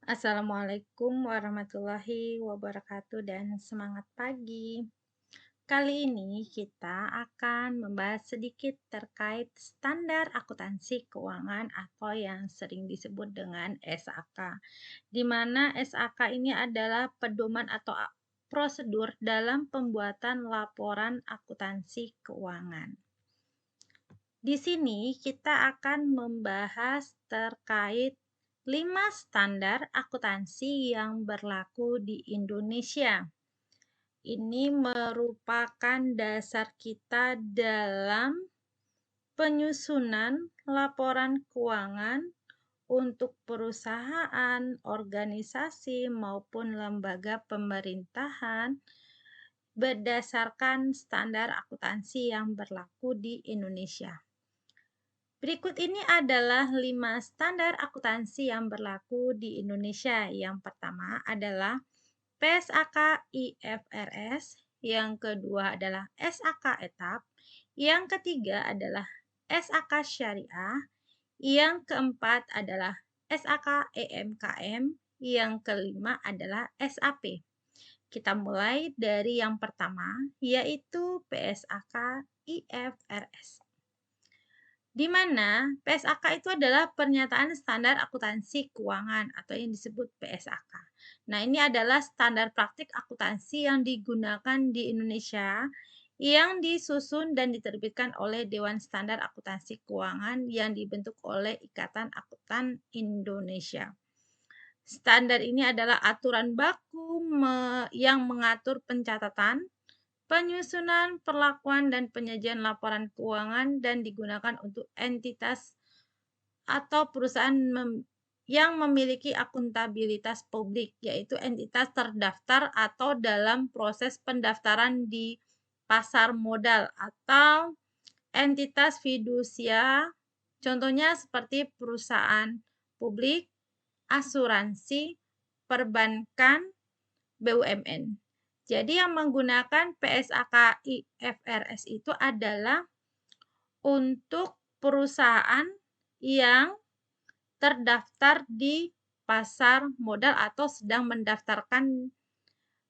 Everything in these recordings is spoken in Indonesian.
Assalamualaikum warahmatullahi wabarakatuh dan semangat pagi. Kali ini kita akan membahas sedikit terkait standar akuntansi keuangan atau yang sering disebut dengan SAK. Di mana SAK ini adalah pedoman atau prosedur dalam pembuatan laporan akuntansi keuangan. Di sini kita akan membahas terkait 5 standar akuntansi yang berlaku di Indonesia. Ini merupakan dasar kita dalam penyusunan laporan keuangan untuk perusahaan, organisasi, maupun lembaga pemerintahan berdasarkan standar akuntansi yang berlaku di Indonesia. Berikut ini adalah 5 standar akuntansi yang berlaku di Indonesia. Yang pertama adalah PSAK IFRS, yang kedua adalah SAK Etap, yang ketiga adalah SAK Syariah, yang keempat adalah SAK EMKM, yang kelima adalah SAP. Kita mulai dari yang pertama, yaitu PSAK IFRS. Di mana PSAK itu adalah pernyataan standar akuntansi keuangan atau yang disebut PSAK. Nah, ini adalah standar praktik akuntansi yang digunakan di Indonesia yang disusun dan diterbitkan oleh Dewan Standar Akuntansi Keuangan yang dibentuk oleh Ikatan Akuntan Indonesia. Standar ini adalah aturan baku yang mengatur pencatatan, penyusunan, perlakuan, dan penyajian laporan keuangan dan digunakan untuk entitas atau perusahaan yang memiliki akuntabilitas publik, yaitu entitas terdaftar atau dalam proses pendaftaran di pasar modal atau entitas fidusia, contohnya seperti perusahaan publik, asuransi, perbankan, BUMN. Jadi yang menggunakan PSAK IFRS itu adalah untuk perusahaan yang terdaftar di pasar modal atau sedang mendaftarkan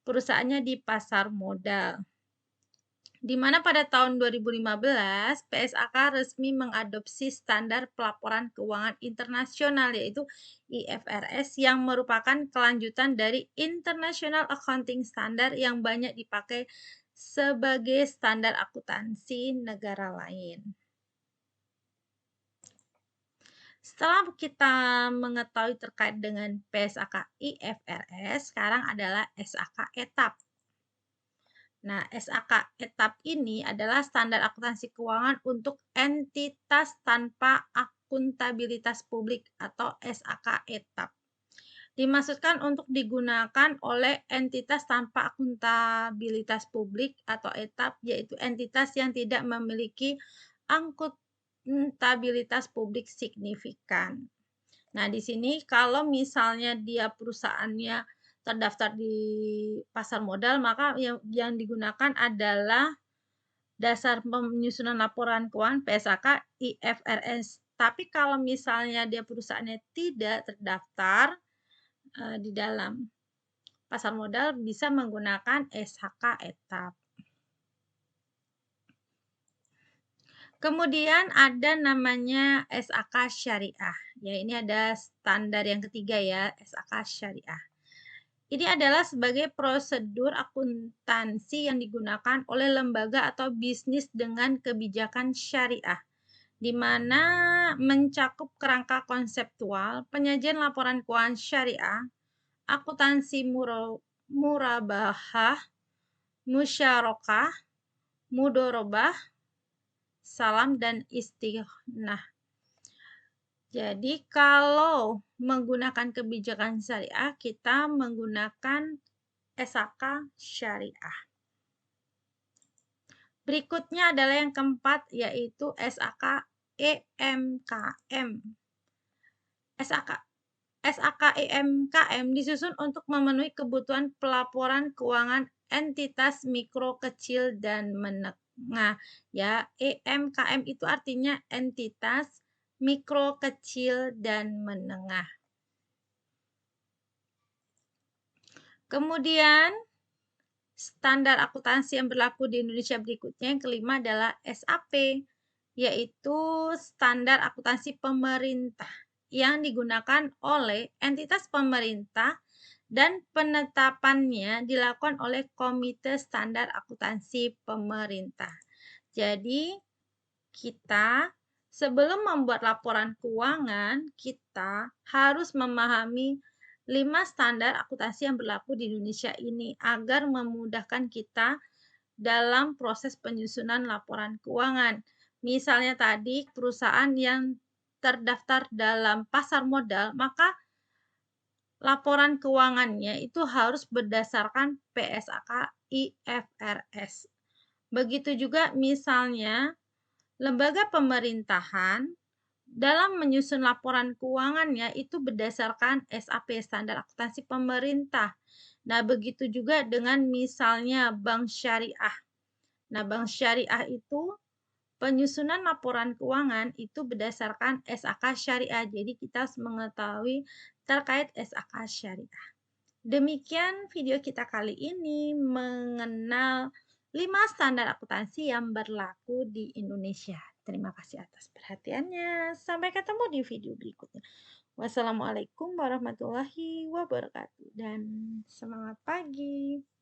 perusahaannya di pasar modal. Di mana pada tahun 2015 PSAK resmi mengadopsi standar pelaporan keuangan internasional yaitu IFRS yang merupakan kelanjutan dari International Accounting Standard yang banyak dipakai sebagai standar akuntansi negara lain. Setelah kita mengetahui terkait dengan PSAK IFRS, sekarang adalah SAK Etap. Nah, SAK Etap ini adalah standar akuntansi keuangan untuk entitas tanpa akuntabilitas publik atau SAK Etap. Dimaksudkan untuk digunakan oleh entitas tanpa akuntabilitas publik atau etap, yaitu entitas yang tidak memiliki akuntabilitas publik signifikan. Nah, di sini kalau misalnya dia perusahaannya terdaftar di pasar modal, maka yang digunakan adalah dasar penyusunan laporan keuangan PSAK IFRS. Tapi kalau misalnya dia perusahaannya tidak terdaftar di dalam pasar modal, bisa menggunakan SHK Etap. Kemudian ada namanya SAK Syariah. Ya, ini ada standar yang ketiga ya, SAK Syariah. Ini adalah sebagai prosedur akuntansi yang digunakan oleh lembaga atau bisnis dengan kebijakan syariah, di mana mencakup kerangka konseptual, penyajian laporan keuangan syariah, akuntansi murabahah, musyarakah, mudorobah, salam, dan istighnah. Jadi kalau menggunakan kebijakan syariah, kita menggunakan SAK Syariah. Berikutnya adalah yang keempat, yaitu SAK EMKM. SAK EMKM disusun untuk memenuhi kebutuhan pelaporan keuangan entitas mikro, kecil, dan menengah. Ya, EMKM itu artinya entitas mikro, kecil, dan menengah. Kemudian standar akuntansi yang berlaku di Indonesia berikutnya yang kelima adalah SAP, yaitu standar akuntansi pemerintah yang digunakan oleh entitas pemerintah dan penetapannya dilakukan oleh Komite Standar Akuntansi Pemerintah. Jadi, kita sebelum membuat laporan keuangan, kita harus memahami 5 standar akuntansi yang berlaku di Indonesia ini agar memudahkan kita dalam proses penyusunan laporan keuangan. Misalnya tadi perusahaan yang terdaftar dalam pasar modal, maka laporan keuangannya itu harus berdasarkan PSAK IFRS. Begitu juga misalnya lembaga pemerintahan dalam menyusun laporan keuangannya itu berdasarkan SAP, Standar Akuntansi Pemerintah. Nah, begitu juga dengan misalnya bank syariah. Nah, bank syariah itu penyusunan laporan keuangan itu berdasarkan SAK syariah. Jadi kita harus mengetahui terkait SAK syariah. Demikian video kita kali ini mengenal 5 standar akuntansi yang berlaku di Indonesia. Terima kasih atas perhatiannya. Sampai ketemu di video berikutnya. Wassalamualaikum warahmatullahi wabarakatuh dan semangat pagi.